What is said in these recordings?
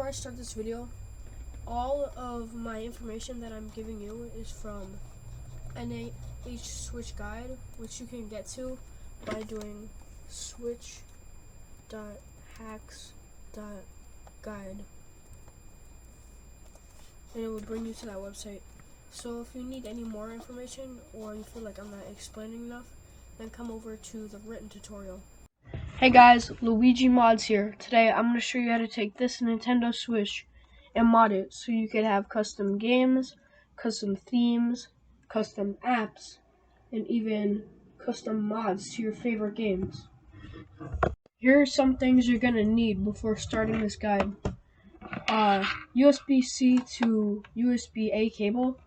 before I start this video, all of my information that I'm giving you is from NH Switch Guide, which you can get to by doing switch.hacks.guide, and it will bring you to that website. So if you need any more information or you feel like I'm not explaining enough, then come over to the written tutorial. Hey guys, Luigi Mods here. Today I'm going to show you how to take this Nintendo Switch and mod it so you could have custom games, custom themes, custom apps, and even custom mods to your favorite games. Here are some things you're going to need before starting this guide. USB-C to USB-A cable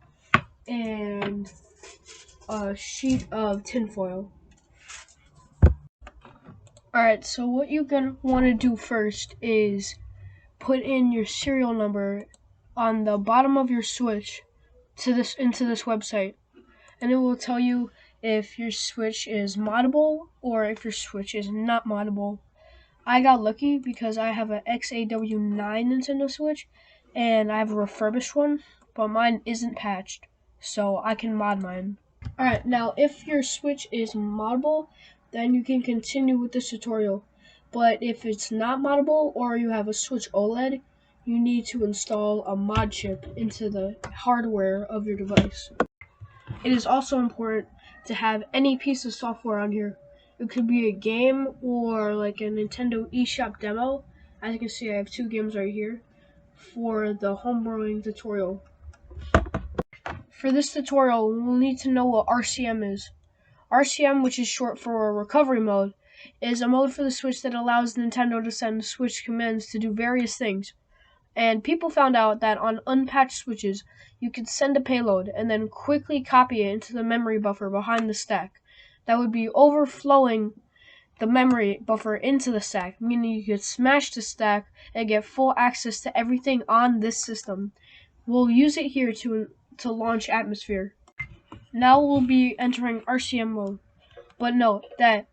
and a sheet of tinfoil. Alright, so what you're going to want to do first is put in your serial number on the bottom of your Switch into this website, and it will tell you if your Switch is moddable or if your Switch is not moddable. I got lucky because I have an XAW9 Nintendo Switch and I have a refurbished one, but mine isn't patched, so I can mod mine. Alright, now if your Switch is moddable, then you can continue with this tutorial. But if it's not moddable or you have a Switch OLED, you need to install a mod chip into the hardware of your device. It is also important to have any piece of software on here. It could be a game or like a Nintendo eShop demo. As you can see, I have two games right here for the homebrewing tutorial. For this tutorial, we'll need to know what RCM is. RCM, which is short for recovery mode, is a mode for the Switch that allows Nintendo to send Switch commands to do various things. And people found out that on unpatched Switches, you could send a payload and then quickly copy it into the memory buffer behind the stack. That would be overflowing the memory buffer into the stack, meaning you could smash the stack and get full access to everything on this system. We'll use it here to launch Atmosphere. Now we'll be entering RCM mode, but note that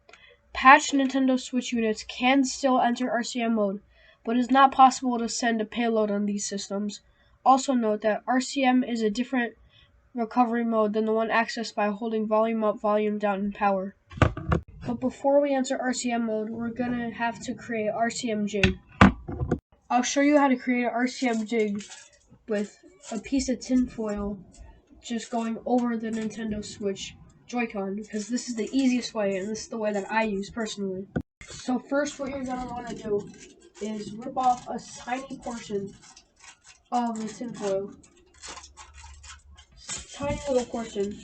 patched Nintendo Switch units can still enter RCM mode, but it's not possible to send a payload on these systems. Also note that RCM is a different recovery mode than the one accessed by holding volume up, volume down, and power. But before we enter RCM mode, we're gonna have to create RCM jig. I'll show you how to create an RCM jig with a piece of tinfoil just going over the Nintendo Switch Joy-Con, because this is the easiest way and this is the way that I use personally. So first what you're going to want to do is rip off a tiny portion of the tinfoil. Tiny little portion.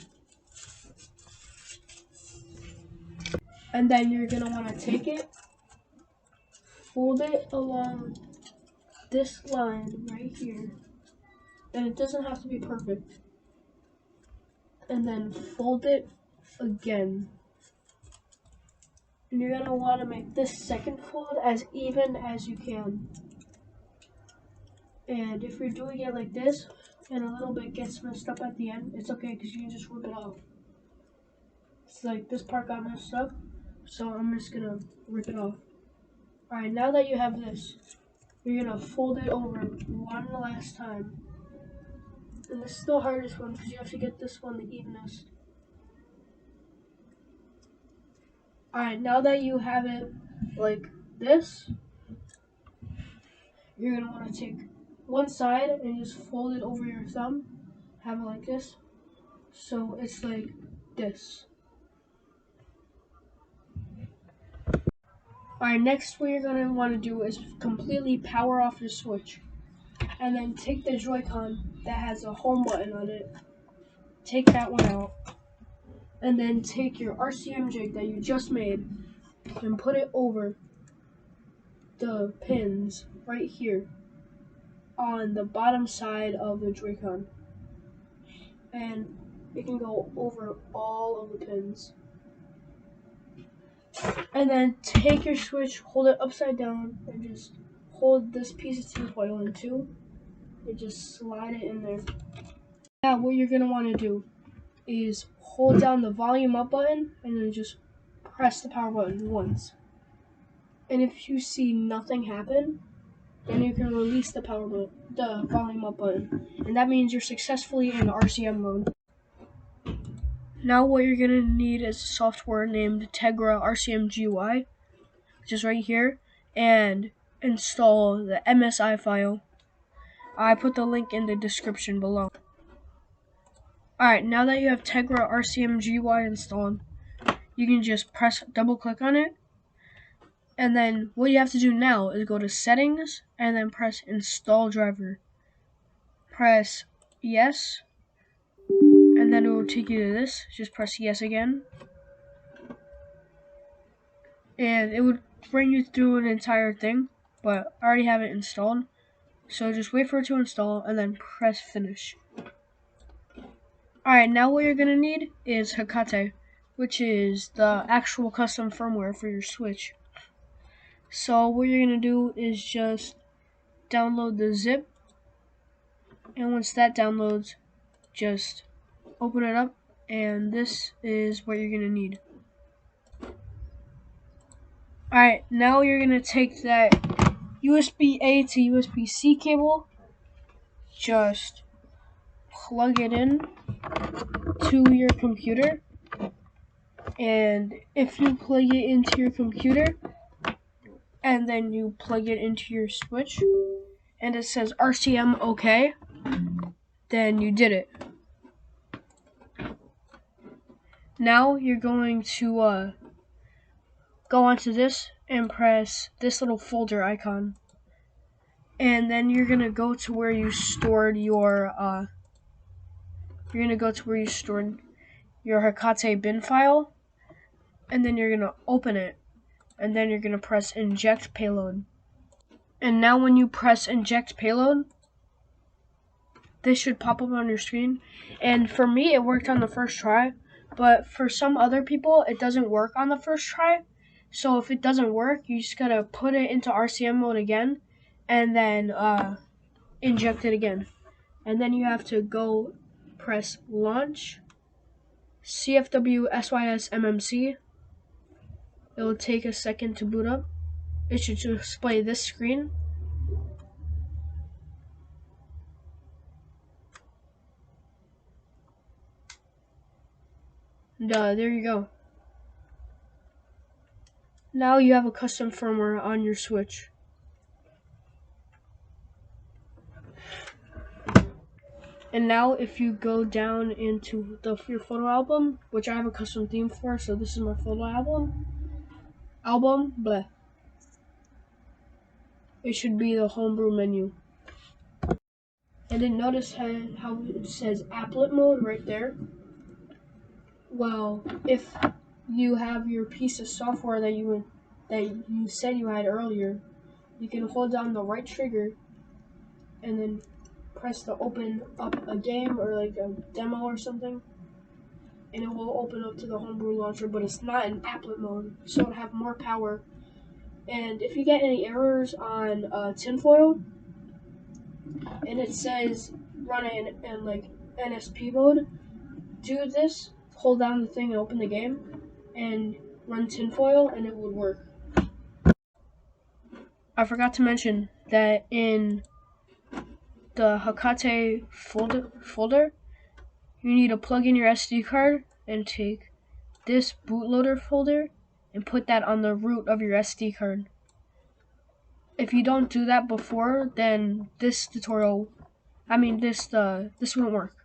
And then you're going to want to take it, fold it along this line right here, and it doesn't have to be perfect. And then fold it again. And you're going to want to make this second fold as even as you can. And if you're doing it like this, and a little bit gets messed up at the end, it's okay because you can just rip it off. It's like this part got messed up, so I'm just going to rip it off. Alright, now that you have this, you're going to fold it over one last time. And this is the hardest one because you have to get this one the evenest. Alright, now that you have it like this, you're going to want to take one side and just fold it over your thumb. Have it like this. So it's like this. Alright, next what you're going to want to do is completely power off your Switch. And then take the Joy-Con that has a home button on it. Take that one out. And then take your RCM jig that you just made and put it over the pins right here on the bottom side of the Joy-Con. And it can go over all of the pins. And then take your Switch, hold it upside down, and just hold this piece of tinfoil in two, and just slide it in there. Now what you're going to want to do is hold down the volume up button, and then just press the power button once. And if you see nothing happen, then you can release the volume up button, and that means you're successfully in RCM mode. Now what you're gonna need is a software named Tegra RCM GUI, which is right here, and install the MSI file. I put the link in the description below. Alright, now that you have Tegra RCM GUI installed, you can just double click on it, and then what you have to do now is go to settings and then press install driver. Press yes, and then it will take you to this. Just press yes again, and it would bring you through an entire thing, but I already have it installed, so just wait for it to install and then press finish. Alright, now what you're gonna need is Hecate, which is the actual custom firmware for your Switch. So what you're gonna do is just download the zip, and once that downloads, just open it up, and this is what you're gonna need. Alright, now you're gonna take that USB-A to USB-C cable, just plug it in to your computer, and if you plug it into your computer and then you plug it into your Switch and it says RCM OK, then you did it. Now you're going to go onto this and press this little folder icon, and then you're gonna go to where you stored your Hecate bin file, and then you're gonna open it, and then you're gonna press inject payload. And now when you press inject payload, this should pop up on your screen. And for me, it worked on the first try, but for some other people, it doesn't work on the first try. So if it doesn't work, you just gotta put it into RCM mode again, and then inject it again. And then you have to go press launch, CFW SYS MMC. It will take a second to boot up. It should display this screen. And there you go. Now you have a custom firmware on your Switch. And now if you go down into your photo album, which I have a custom theme for, so this is my photo album, blah. It should be the Hombrew menu. And then notice how it says applet mode right there. Well, if you have your piece of software that you said you had earlier, you can hold down the right trigger and then press to open up a game or like a demo or something, and it will open up to the Hombrew launcher, but it's not in applet mode, so it'll have more power. And if you get any errors on tinfoil and it says run it in like NSP mode, do this, hold down the thing and open the game and run tinfoil, and it would work. I forgot to mention that in the Hecate folder, you need to plug in your SD card and take this bootloader folder and put that on the root of your SD card. If you don't do that before, then this won't work.